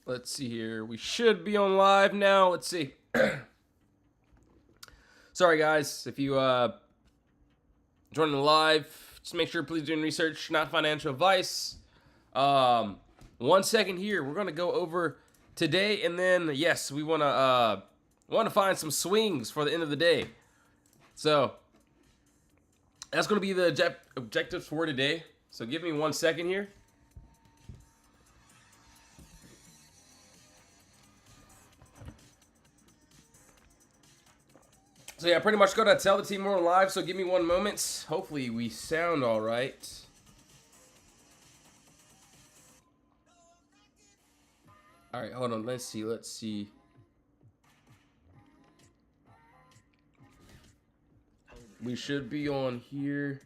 Let's see here. We should be on live now. Let's see. Sorry, guys. If you joining the live, just make sure please doing research, not financial advice. 1 second here. We're gonna go over today, and then yes, we wanna find some swings for the end of the day. So that's gonna be the objectives for today. So give me 1 second here. So yeah, pretty much gonna tell the team we're on live, so give me 1 moment. Hopefully we sound all right. All right, hold on, let's see. We should be on here.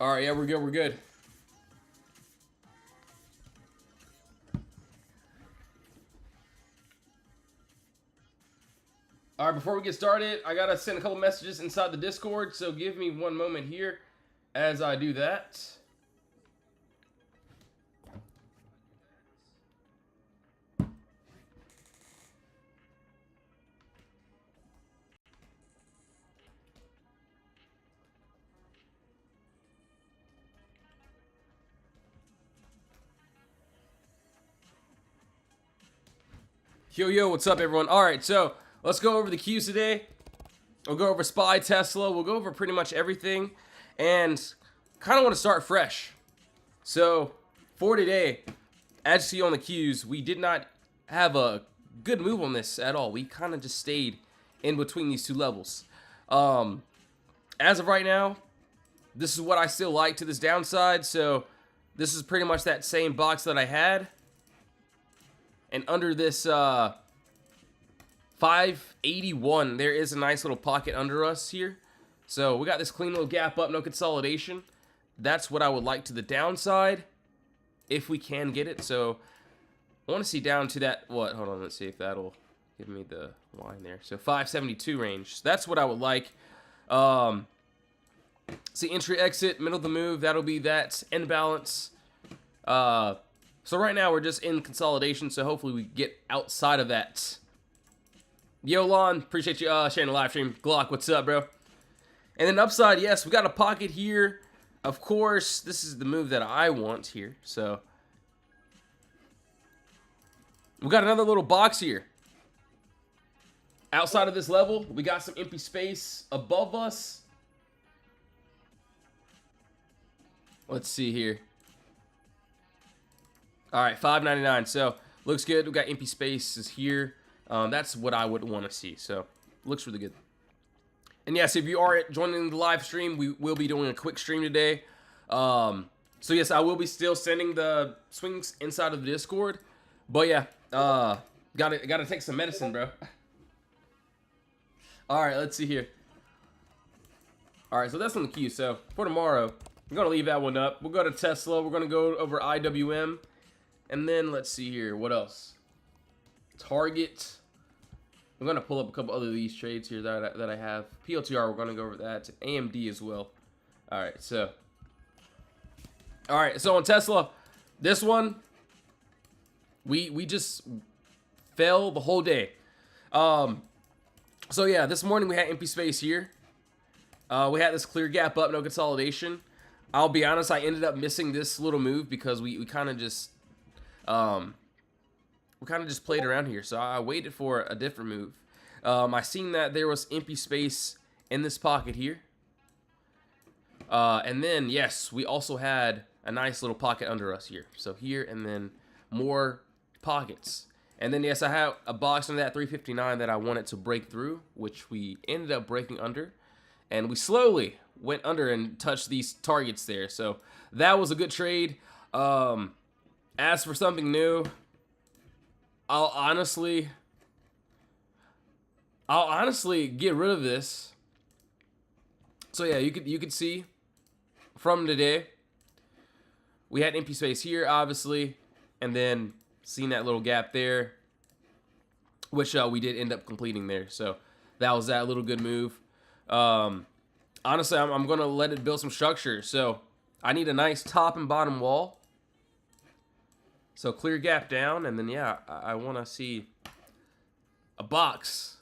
All right, yeah, we're good. All right, before we get started, I gotta send a couple messages inside the Discord, so give me 1 moment here as I do that. Yo, what's up, everyone? All right, so let's go over the cues today. We'll go over SPY, Tesla. We'll go over pretty much everything, and kind of want to start fresh. So for today, as you see on the cues, we did not have a good move on this at all. We kind of just stayed in between these two levels. As of right now, this is what I still like to this downside. So this is pretty much that same box that I had. And under this 581, there is a nice little pocket under us here. So we got this clean little gap up, no consolidation. That's what I would like to the downside, if we can get it. So I want to see down to that, hold on, let's see if that'll give me the line there. So 572 range. So that's what I would like. See, entry, exit, middle of the move, that'll be that end balance. So right now we're just in consolidation, so hopefully we get outside of that. Yo, Lon, appreciate you sharing the live stream. Glock, what's up, bro? And then upside, yes, we got a pocket here. Of course, this is the move that I want here. So we got another little box here. Outside of this level, we got some empty space above us. Let's see here. All right, 599. So looks good. We got empty spaces here. That's what I would want to see. So looks really good. And yes, if you are joining the live stream, we will be doing a quick stream today. So yes, I will be still sending the swings inside of the Discord. But yeah, gotta take some medicine, bro. All right, let's see here. All right, so that's on the queue. So for tomorrow, we're gonna leave that one up. We'll go to Tesla. We're gonna go over IWM. And then let's see here. What else? Target. I'm going to pull up a couple other of these trades here that I have. POTR, we're going to go over that. AMD as well. All right, so on Tesla, this one, we just fell the whole day. So yeah, this morning we had empty space here. We had this clear gap up, no consolidation. I'll be honest, I ended up missing this little move because we kind of just played around here, so I waited for a different move. I seen that there was empty space in this pocket here, and then yes, we also had a nice little pocket under us here. So here, and then more pockets, and then yes, I have a box under that 359 that I wanted to break through, which we ended up breaking under, and we slowly went under and touched these targets there. So that was a good trade. As for something new, I'll honestly get rid of this. So yeah, you could see from today we had empty space here, obviously, and then seeing that little gap there, which we did end up completing there. So that was that little good move. honestly, I'm going to let it build some structure. So I need a nice top and bottom wall. So clear gap down, and then, yeah, I want to see a box.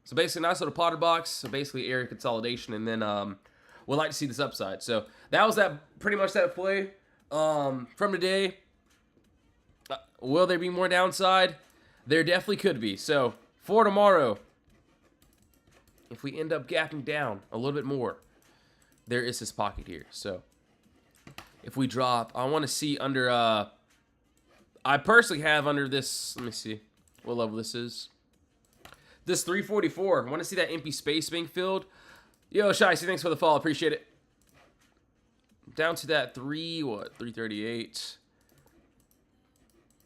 So basically, nice little potter box. So basically, area consolidation, and then we'd like to see this upside. So that was pretty much that play from today. Will there be more downside? There definitely could be. So for tomorrow, if we end up gapping down a little bit more, there is this pocket here. So if we drop, I want to see under, I personally have under this, let me see what level this is. This 344. I want to see that empty space being filled. Yo, Shicey, thanks for the follow. Appreciate it. Down to that 338.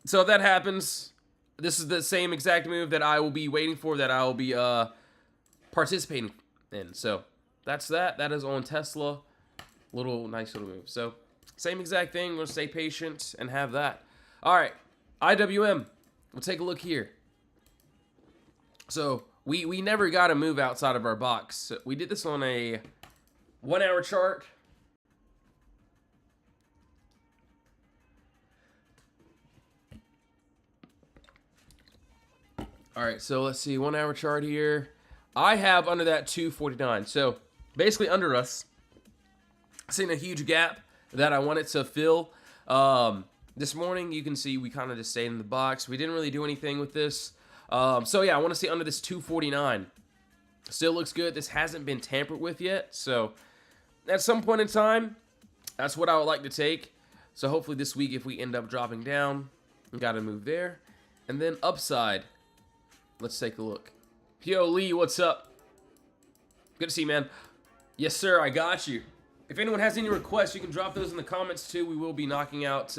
So if that happens, this is the same exact move that I will be waiting for, that I will be participating in. So that's that. That is on Tesla. Nice little move. So same exact thing. We'll stay patient and have that. All right, IWM. We'll take a look here. So we never got to move outside of our box. So we did this on a 1 hour chart. All right, so let's see, 1 hour chart here. I have under that 249. So basically under us, seeing a huge gap that I wanted to fill. This morning, you can see we kind of just stayed in the box. We didn't really do anything with this. So yeah, I want to see under this 249. Still looks good. This hasn't been tampered with yet. So at some point in time, that's what I would like to take. So hopefully this week, if we end up dropping down, we got to move there. And then upside. Let's take a look. Yo, Lee, what's up? Good to see you, man. Yes, sir, I got you. If anyone has any requests, you can drop those in the comments, too. We will be knocking out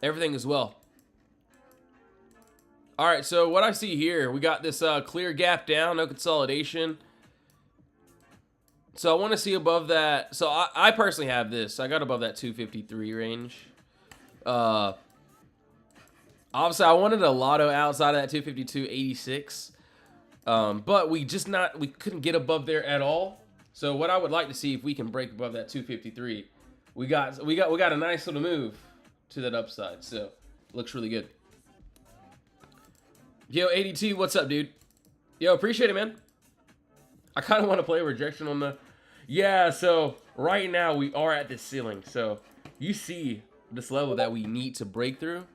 everything as well. All right, so what I see here, we got this clear gap down, no consolidation. So I want to see above that. So I personally have this. I got above that 253 range. Obviously, I wanted a lotto outside of that 252.86, but we couldn't get above there at all. So what I would like to see, if we can break above that 253, we got a nice little move to that upside. So looks really good. Yo, 82, what's up, dude? Yo, appreciate it, man. I kind of want to play rejection on the, yeah. So right now we are at this ceiling. So you see this level that we need to break through.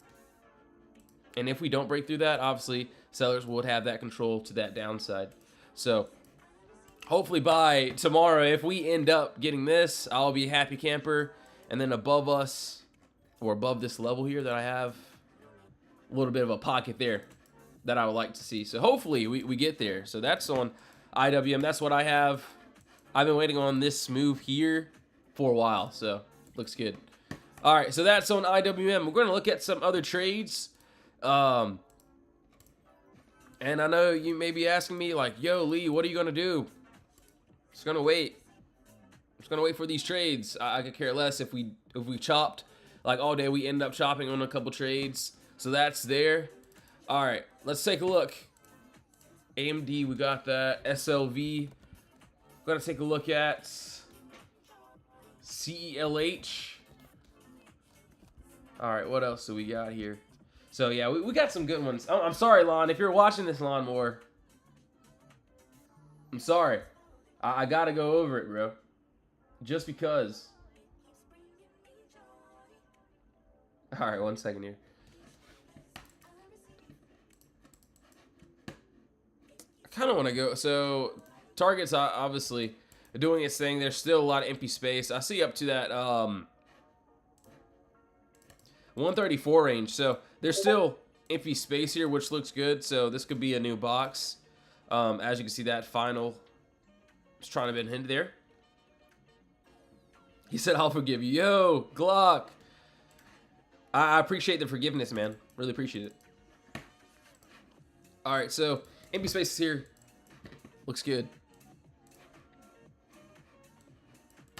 And if we don't break through that, obviously, sellers would have that control to that downside. So, hopefully by tomorrow, if we end up getting this, I'll be a happy camper. And then above us, or above this level here that I have, a little bit of a pocket there that I would like to see. So, hopefully, we get there. So, that's on IWM. That's what I have. I've been waiting on this move here for a while. So, looks good. All right, so that's on IWM. We're going to look at some other trades. And I know you may be asking me like, yo, Lee, what are you going to do? Just going to wait. Just going to wait for these trades. I could care less if we chopped like all day. We end up chopping on a couple trades. So that's there. All right, let's take a look. AMD, we got that. SLV. We're going to take a look at CELH. All right, what else do we got here? So, yeah, we got some good ones. I'm sorry, Lon. If you're watching this, Lon Moore, I'm sorry. I got to go over it, bro. Just because. All right, 1 second here. I kind of want to go. So, Target's obviously doing its thing. There's still a lot of empty space. I see up to that 134 range. So, there's still empty space here, which looks good. So, this could be a new box. As you can see, that final is trying to be hinted there. He said, I'll forgive you. Yo, Glock. I appreciate the forgiveness, man. Really appreciate it. All right, so empty space is here. Looks good.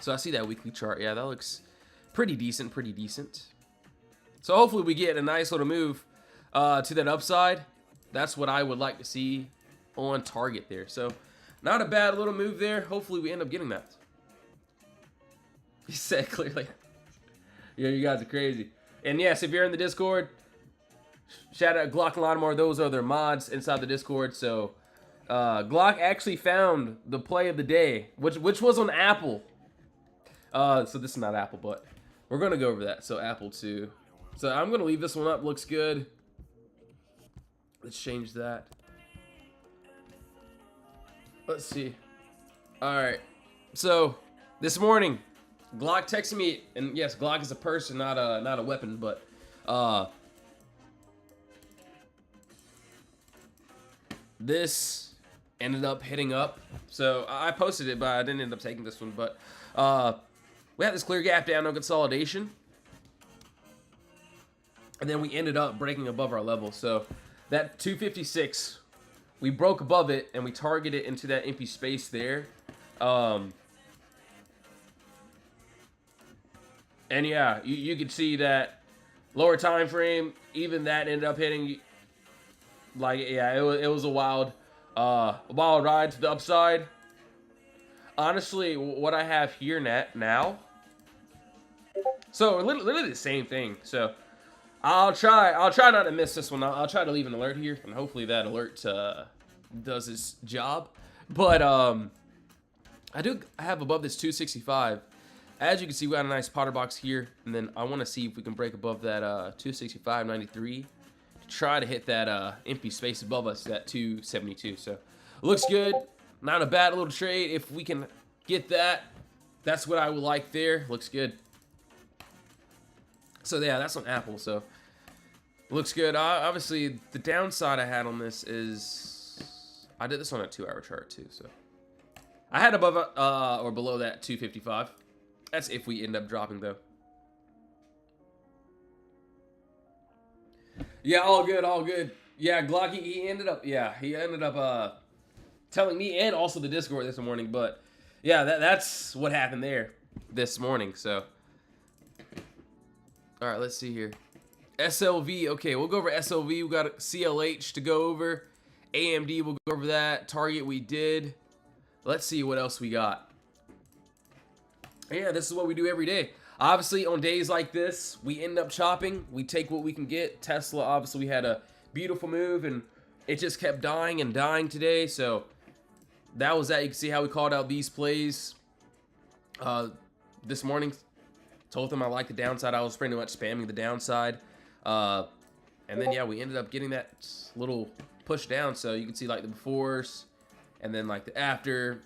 So I see that weekly chart. Yeah, that looks pretty decent, pretty decent. So hopefully we get a nice little move to that upside. That's what I would like to see on target there. So not a bad little move there. Hopefully we end up getting that. He said clearly. Yeah, you guys are crazy. And yes, if you're in the Discord, shout out Glock and Lattimore. Those are their mods inside the Discord. So Glock actually found the play of the day, which was on Apple. So this is not Apple, but we're gonna go over that. So Apple 2. So I'm gonna leave this one up. Looks good. Let's change that. Let's see. All right. So this morning, Glock texted me, and yes, Glock is a person, not a weapon, but this ended up hitting up. So I posted it, but I didn't end up taking this one. But we had this clear gap down, no consolidation, and then we ended up breaking above our level. So that 256, we broke above it, and we targeted into that empty space there. And yeah, you could see that lower time frame, even that ended up hitting. Like, yeah, it was a wild ride to the upside. Honestly, what I have here now, so literally the same thing. So I'll try not to miss this one. I'll try to leave an alert here, and hopefully that alert does its job. But I have above this 265. As you can see, we got a nice POTTERBOX here, and then I want to see if we can break above that 265.93 to try to hit that empty space above us, that 272. So looks good. Not a bad little trade. If we can get that, that's what I would like there. Looks good. So yeah, that's on Apple. So looks good. Obviously, the downside I had on this is I did this on a 2-hour chart too. So I had above or below that 255. That's if we end up dropping, though. Yeah, all good, all good. Yeah, Glocky, he ended up telling me and also the Discord this morning. But yeah, that's what happened there this morning. So, all right, let's see here. SLV, okay, we'll go over SLV. We got CLH to go over. AMD, we'll go over that. Target, we did. Let's see what else we got. Yeah, this is what we do every day. Obviously, on days like this, we end up chopping. We take what we can get. Tesla, obviously, we had a beautiful move, and it just kept dying and dying today. So that was that. You can see how we called out these plays this morning. Told them I like the downside. I was pretty much spamming the downside. And then, yeah, we ended up getting that little push down. So you can see, like, the befores and then, like, the after.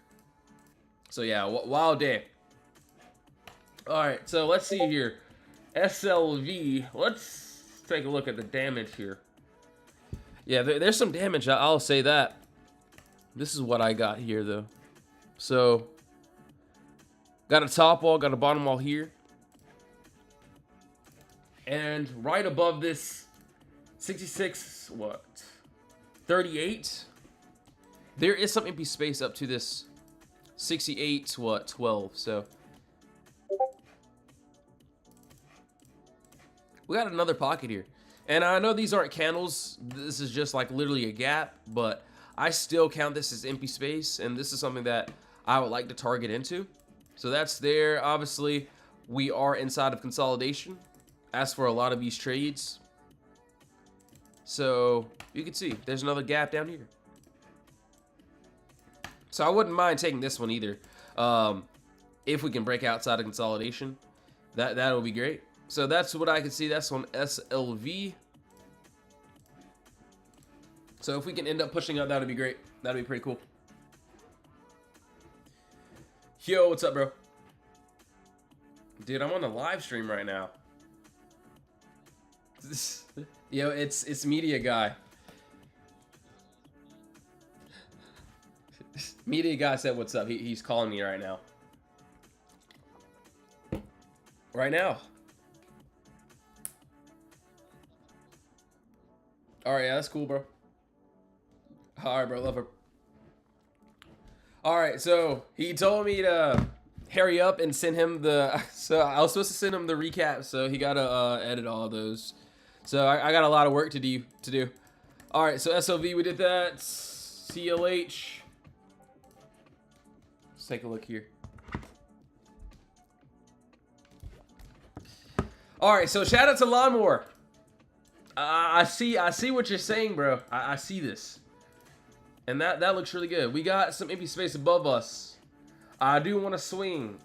So, yeah, wild day. Alright, so let's see here. SLV. Let's take a look at the damage here. Yeah, there's some damage. I'll say that. This is what I got here, though. So, got a top wall, got a bottom wall here. And right above this 66, 38? There is some empty space up to this 68, 12. So, we got another pocket here. And I know these aren't candles. This is just like literally a gap. But I still count this as empty space. And this is something that I would like to target into. So that's there. Obviously, we are inside of consolidation. As for a lot of these trades. So you can see there's another gap down here. So I wouldn't mind taking this one either. If we can break outside of consolidation. That would be great. So that's what I can see. That's on SLV. So if we can end up pushing up, that would be great. That would be pretty cool. Yo, what's up, bro? Dude, I'm on a live stream right now. Yo, it's Media Guy. Media Guy said what's up. He's calling me right now. Right now. Alright, yeah, that's cool, bro. Alright, bro, love her. Alright, so he told me to hurry up and send him the... So I was supposed to send him the recap, so he got to edit all of those. So I got a lot of work to do. Alright, so SLV, we did that. CLH. Let's take a look here. All right, so shout out to Lawnmower. I see what you're saying, bro. I see this, and that looks really good. We got some empty space above us. I do want to swing.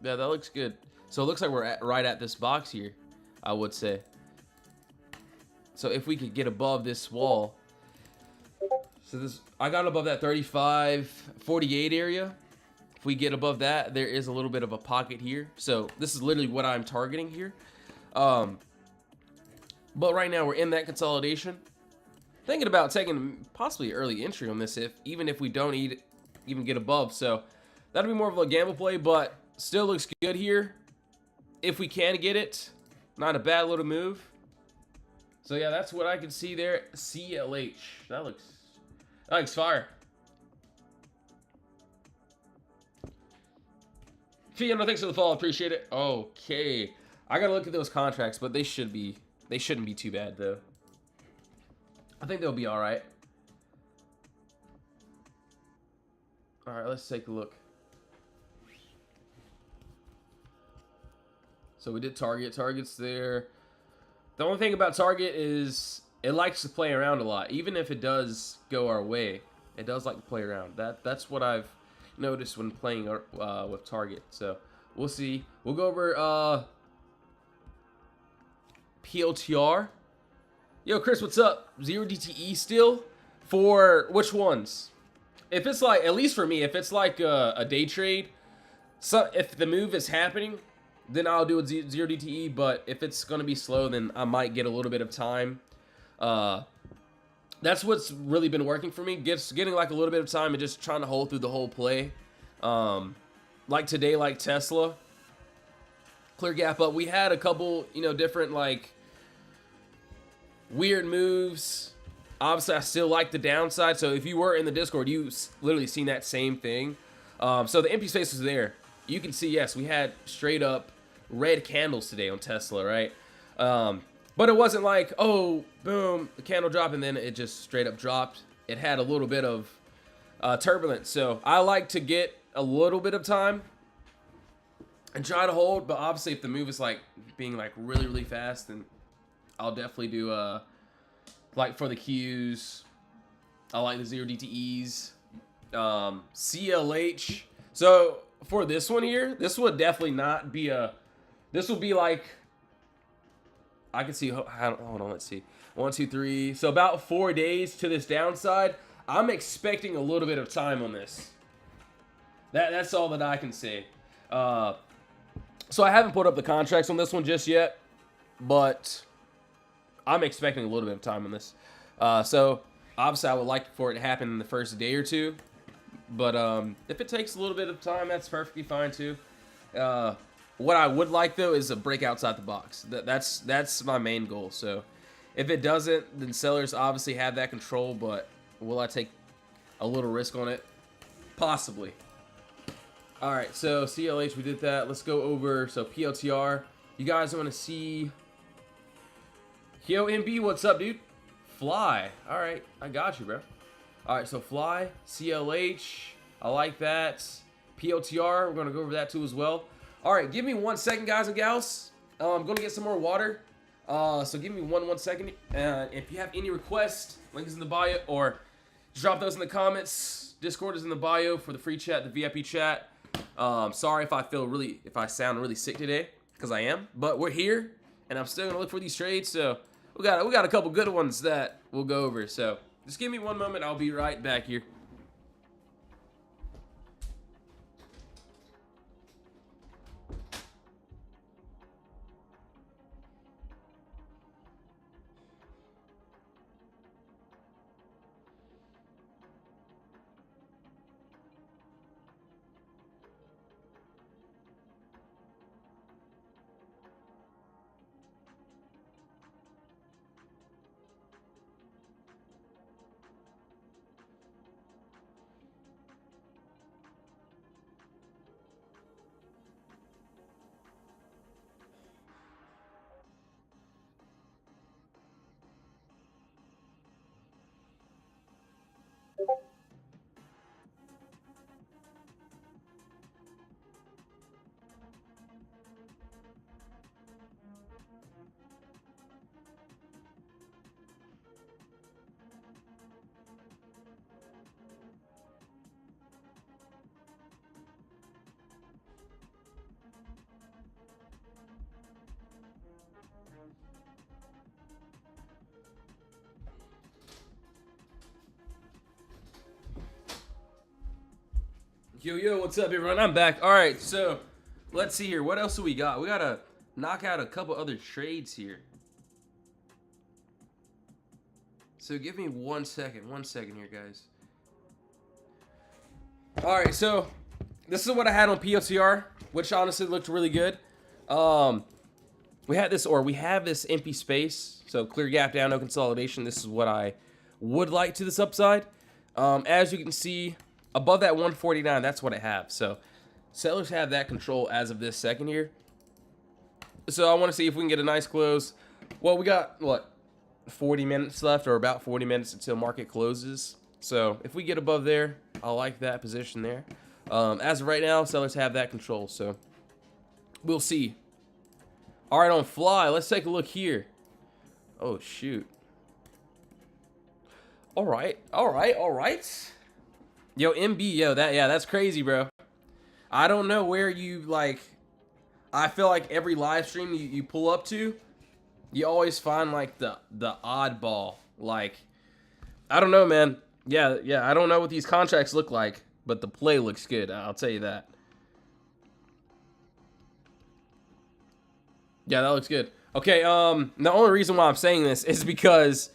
Yeah, that looks good. So it looks like we're right at this box here, I would say. So if we could get above this wall. So this, I got above that 35, 48 area. If we get above that, there is a little bit of a pocket here. So this is literally what I'm targeting here. But right now we're in that consolidation. Thinking about taking possibly early entry on this, even if we don't even get above. So that'll be more of a gamble play, but still looks good here. If we can get it, not a bad little move. So yeah, that's what I can see there. CLH. That looks fire. Fiona, thanks for the follow. Appreciate it. Okay. I gotta look at those contracts, but they shouldn't be too bad though. I think they'll be alright. Alright, let's take a look. So we did Target. Target's there. The only thing about Target is it likes to play around a lot. Even if it does go our way, it does like to play around. That's what I've noticed when playing with Target. So we'll see. We'll go over POTR. Yo, Chris, what's up? 0 DTE still? For which ones? If it's like, at least for me, if it's like a day trade, so if the move is happening, then I'll do a 0 DTE. But if it's gonna be slow, then I might get a little bit of time. That's what's really been working for me. Getting like a little bit of time and just trying to hold through the whole play. Like today, like Tesla, clear gap up. We had a couple, different like weird moves. Obviously, I still like the downside. So if you were in the Discord, you literally seen that same thing. So the empty space was there. You can see, yes, we had straight up red candles today on Tesla, right? But it wasn't like, oh, boom, the candle dropped, and then it just straight up dropped. It had a little bit of turbulence. So I like to get a little bit of time and try to hold. But obviously, if the move is like being like really, really fast, then I'll definitely do like for the Qs. I like the 0 DTEs. CLH. So for this one here, this would definitely not be a. This will be like. I can see, hold on, let's see. 1, 2, 3. So about 4 days to this downside. I'm expecting a little bit of time on this. That's all that I can say. So I haven't put up the contracts on this one just yet, but I'm expecting a little bit of time on this. So obviously I would like for it to happen in the first day or two, but if it takes a little bit of time, that's perfectly fine too. What I would like though is a break outside the box. That's my main goal. So if it doesn't, then sellers obviously have that control, but will I take a little risk on it? Possibly. All right, so CLH, we did that. Let's go over, so POTR. You guys want to see, Yo, MB, what's up, dude? Fly. All right, I got you, bro. All right, so Fly, CLH, I like that. POTR, we're going to go over that too as well. All right, give me 1 second, guys and gals. I'm going to get some more water. So give me one second. If you have any requests, link is in the bio, or drop those in the comments. Discord is in the bio for the free chat, the VIP chat. Sorry if I sound really sick today, because I am. But we're here, and I'm still going to look for these trades. So we got a couple good ones that we'll go over. So just give me one moment. I'll be right back here. Yo, what's up, everyone? I'm back. All right, so let's see here. What else do we got? We got to knock out a couple other trades here. So give me 1 second. 1 second here, guys. All right, so this is what I had on POTR, which honestly looked really good. We have this empty space, so clear gap down, no consolidation. This is what I would like to this upside. As you can see, above that 149, that's what I have. So sellers have that control as of this second here. So I want to see if we can get a nice close. Well, we got, what, 40 minutes left, or about 40 minutes until market closes. So if we get above there, I like that position there. As of right now, sellers have that control, so we'll see. All right, on fly, let's take a look here. Oh, shoot. All right. Yo, MB, yo, that's crazy, bro. I don't know where you, like, I feel like every live stream you pull up to, you always find, like, the oddball. Like, I don't know, man. Yeah, I don't know what these contracts look like, but the play looks good, I'll tell you that. Yeah, that looks good. Okay, the only reason why I'm saying this is because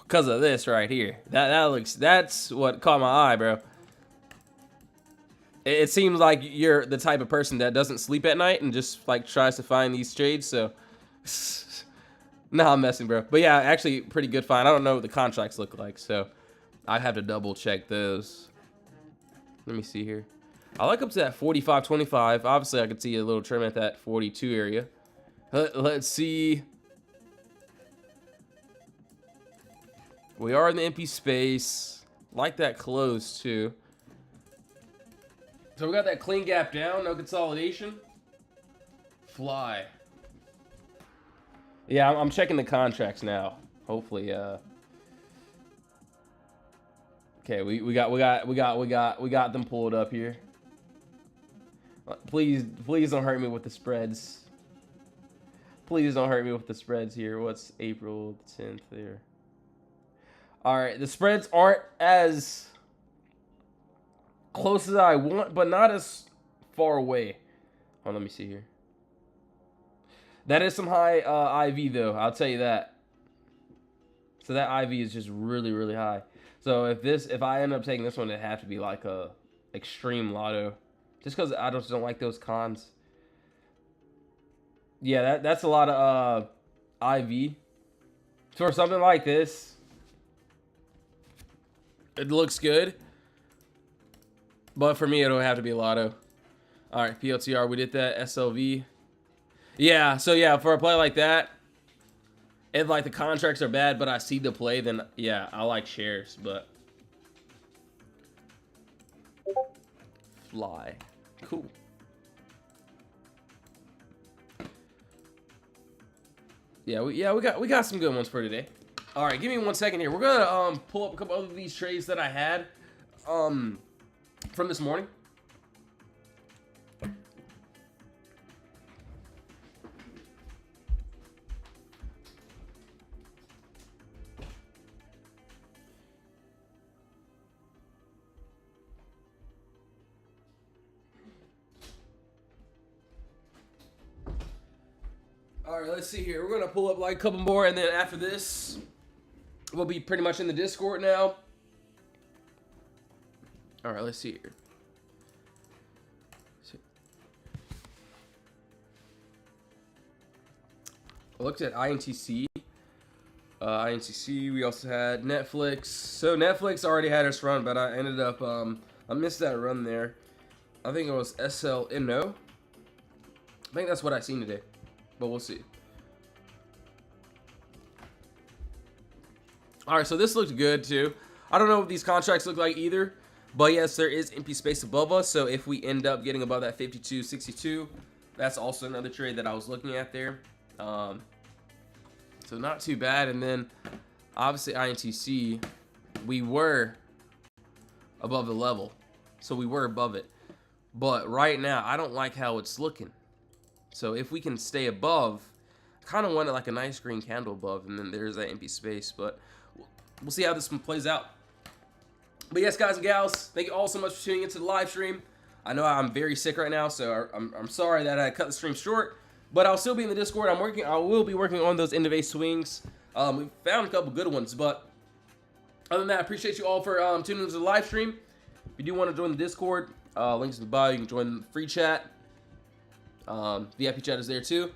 of this right here. That's what caught my eye, bro. It seems like you're the type of person that doesn't sleep at night and just like tries to find these trades, so nah, I'm messing, bro. But yeah, actually pretty good find. I don't know what the contracts look like, so I have to double check those. Let me see here. I like up to that 45.25. Obviously, I could see a little trim at that 42 area. Let's see. We are in the empty space. Like that close, too. So we got that clean gap down, no consolidation. Fly. Yeah, I'm checking the contracts now. Hopefully, okay, we got them pulled up here. Please don't hurt me with the spreads. Please don't hurt me with the spreads here. What's April 10th there? All right, the spreads aren't as close as I want, but not as far away. Oh, let me see here. That is some high IV though. I'll tell you that. So that IV is just really, really high. So if I end up taking this one, it'd have to be like a extreme lotto. Just because I just don't like those cons. Yeah, that's a lot of IV. So for something like this, it looks good. But for me, it'll have to be a lotto. All right, PLTR, we did that. SLV. Yeah, so yeah, for a play like that, if like the contracts are bad, but I see the play, then yeah, I like shares, but fly. Cool. Yeah, we got some good ones for today. All right, give me 1 second here. We're gonna pull up a couple of these trades that I had from this morning. All right, let's see here. We're gonna pull up like a couple more, and then after this, we'll be pretty much in the Discord now. All right, let's see here. I looked at INTC. INTC, we also had Netflix. So Netflix already had us run, but I ended up, I missed that run there. I think it was SLNO. I think that's what I seen today, but we'll see. All right, so this looked good too. I don't know what these contracts look like either, but yes, there is empty space above us. So if we end up getting above that 52.62, that's also another trade that I was looking at there. So not too bad. And then obviously INTC, we were above the level, so we were above it. But right now, I don't like how it's looking. So if we can stay above, I kind of wanted like a nice green candle above, and then there's that empty space. But we'll see how this one plays out. But yes, guys and gals, thank you all so much for tuning into the live stream. I know I'm very sick right now, so I'm sorry that I cut the stream short. But I'll still be in the Discord. I will be working on those end of base swings. We found a couple good ones, but other than that, I appreciate you all for tuning into the live stream. If you do want to join the Discord, links in the bio. You can join the free chat. VIP chat is there too.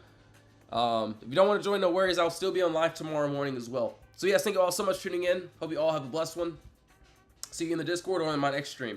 If you don't want to join, no worries. I'll still be on live tomorrow morning as well. So yes, thank you all so much for tuning in. Hope you all have a blessed one. See you in the Discord or on my next stream.